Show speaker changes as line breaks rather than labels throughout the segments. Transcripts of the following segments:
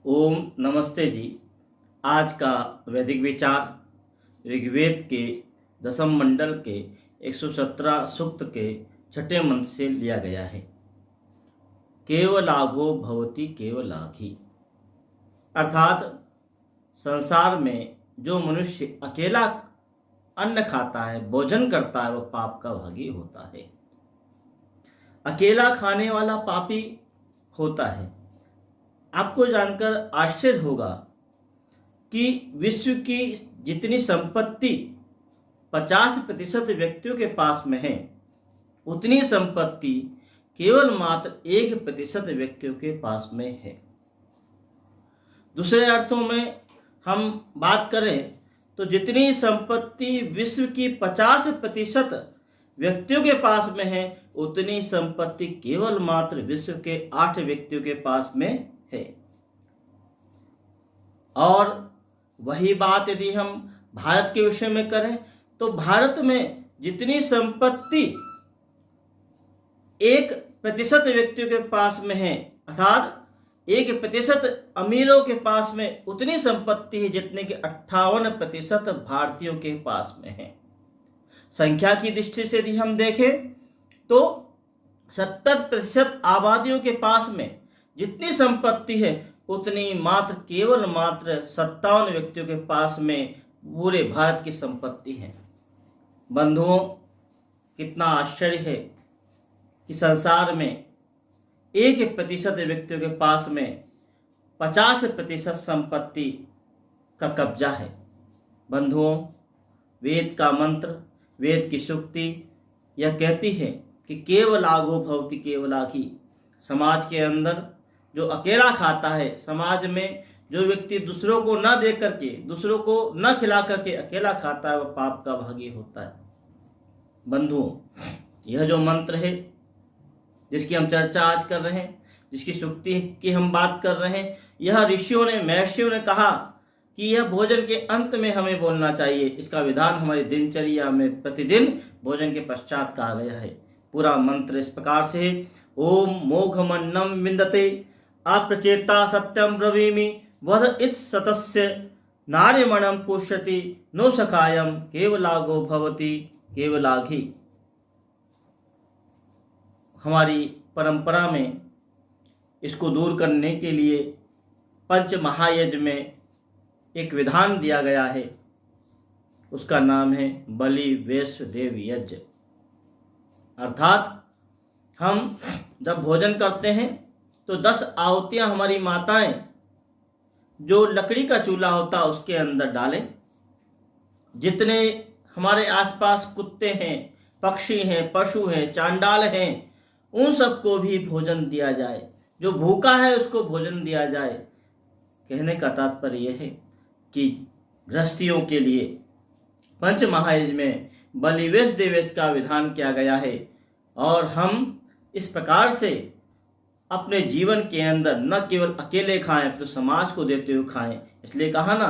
ओम नमस्ते जी। आज का वैदिक विचार ऋग्वेद के दसम मंडल के 117 सूक्त के छठे मंत्र से लिया गया है। केवलाघो भवति केवलाघी, अर्थात संसार में जो मनुष्य अकेला अन्न खाता है, भोजन करता है, वह पाप का भागी होता है। अकेला खाने वाला पापी होता है। आपको जानकर आश्चर्य होगा कि विश्व की जितनी संपत्ति 50% व्यक्तियों के पास में है, उतनी संपत्ति केवल मात्र 1% व्यक्तियों के पास में है। दूसरे अर्थों में हम बात करें तो जितनी संपत्ति विश्व की 50% व्यक्तियों के पास में है, उतनी संपत्ति केवल मात्र विश्व के 8 व्यक्तियों के पास में है। और वही बात यदि हम भारत के विषय में करें तो भारत में जितनी संपत्ति 1% व्यक्तियों के पास में है, अर्थात 1% अमीरों के पास में उतनी संपत्ति है जितने कि 58% भारतीयों के पास में है। संख्या की दृष्टि से यदि हम देखें तो 70% आबादियों के पास में जितनी संपत्ति है, उतनी केवल मात्र 57 व्यक्तियों के पास में पूरे भारत की संपत्ति है। बंधुओं, कितना आश्चर्य है कि संसार में 1% व्यक्तियों के पास में 50% संपत्ति का कब्जा है। बंधुओं, वेद का मंत्र, वेद की सूक्ति यह कहती है कि केवलाघो भवति केवलाघी। समाज के अंदर जो अकेला खाता है, समाज में जो व्यक्ति दूसरों को न दे करके, दूसरों को न खिला करके अकेला खाता है, वह पाप का भागी होता है। बंधुओं, यह जो मंत्र है जिसकी हम चर्चा आज कर रहे हैं, जिसकी सूक्ति की हम बात कर रहे हैं, यह ऋषियों ने, महर्षियों ने कहा कि यह भोजन के अंत में हमें बोलना चाहिए। इसका विधान हमारी दिनचर्या में प्रतिदिन भोजन के पश्चात कहा गया है। पूरा मंत्र इस प्रकार से है। ओम मोघमन्नम विन्दते अप्रचेता सत्यम ब्रवीमि वद इत सतस्य नार्यमणम पुष्यति नो सखायम केवलाघो भवति केवलाघी। हमारी परंपरा में इसको दूर करने के लिए पंच महायज्ञ में एक विधान दिया गया है। उसका नाम है बलि वैश्व देव यज्ञ। अर्थात हम जब भोजन करते हैं तो 10 आहुतियां हमारी माताएं जो लकड़ी का चूल्हा होता है उसके अंदर डालें। जितने हमारे आसपास कुत्ते हैं, पक्षी हैं, पशु हैं, चांडाल हैं, उन सबको भी भोजन दिया जाए। जो भूखा है उसको भोजन दिया जाए। कहने का तात्पर्य यह है कि गृहस्थियों के लिए पंच महायज्ञ में बलि वैश्व देव यज्ञ का विधान किया गया है। और हम इस प्रकार से अपने जीवन के अंदर न केवल अकेले खाएं तो समाज को देते हुए खाएं। इसलिए कहा ना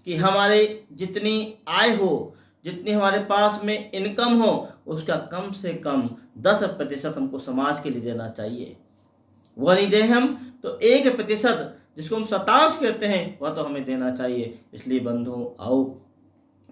कि हमारे जितनी आय हो, जितनी हमारे पास में इनकम हो, उसका कम से कम 10% हमको समाज के लिए देना चाहिए। वह नहीं दें हम तो 1% जिसको हम शतांश कहते हैं, वह तो हमें देना चाहिए। इसलिए बंधुओं, आओ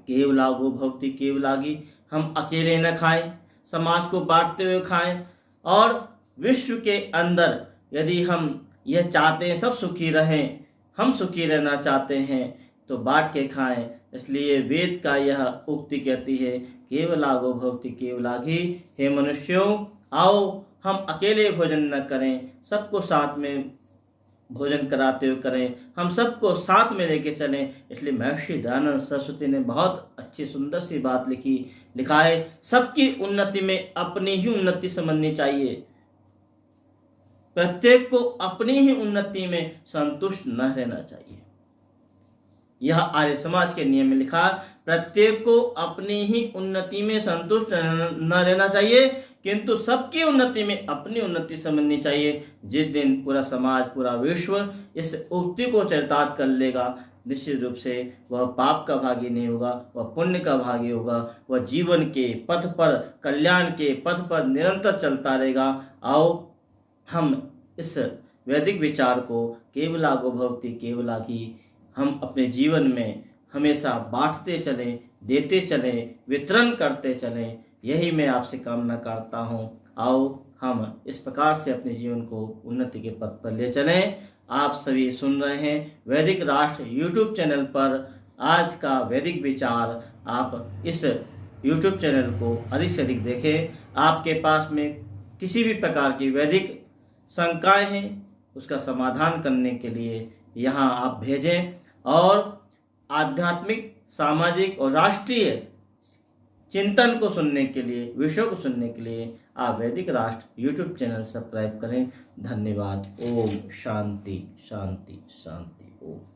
केवलाघो भवति केवलाघी। हम अकेले न खाएं, समाज को बांटते हुए खाएं। और विश्व के अंदर यदि हम यह चाहते हैं सब सुखी रहें, हम सुखी रहना चाहते हैं, तो बांट के खाएं। इसलिए वेद का यह उक्ति कहती है केवलाघो भवति केवलाघी। हे मनुष्यों, आओ हम अकेले भोजन न करें, सबको साथ में भोजन कराते हुए करें, हम सबको साथ में लेके चलें। इसलिए महर्षि दयानंद सरस्वती ने बहुत अच्छी सुंदर सी बात लिखा है, सबकी उन्नति में अपनी ही उन्नति समझनी चाहिए। प्रत्येक को अपनी ही उन्नति में संतुष्ट न रहना चाहिए। यह आर्य समाज के नियम में लिखा, प्रत्येक को अपनी ही उन्नति में संतुष्ट न रहना चाहिए, किंतु सबकी उन्नति में अपनी उन्नति समझनी चाहिए। जिस दिन पूरा समाज, पूरा विश्व इस उक्ति को चरितार्थ कर लेगा, निश्चित रूप से वह पाप का भागी नहीं होगा, वह पुण्य का भागी होगा। वह जीवन के पथ पर, कल्याण के पथ पर निरंतर चलता रहेगा। आओ हम इस वैदिक विचार को केवला गो भवति केवला की हम अपने जीवन में हमेशा बांटते चलें, देते चलें, वितरण करते चलें, यही मैं आपसे कामना करता हूँ। आओ हम इस प्रकार से अपने जीवन को उन्नति के पथ पर ले चलें। आप सभी सुन रहे हैं वैदिक राष्ट्र यूट्यूब चैनल पर आज का वैदिक विचार। आप इस यूट्यूब चैनल को अधिक से अधिक देखें। आपके पास में किसी भी प्रकार की वैदिक शंकाएं हैं, उसका समाधान करने के लिए यहाँ आप भेजें और आध्यात्मिक, सामाजिक और राष्ट्रीय चिंतन को सुनने के लिए, विषयों को सुनने के लिए आप वैदिक राष्ट्र यूट्यूब चैनल सब्सक्राइब करें। धन्यवाद। ओम शांति शांति शांति। ओम।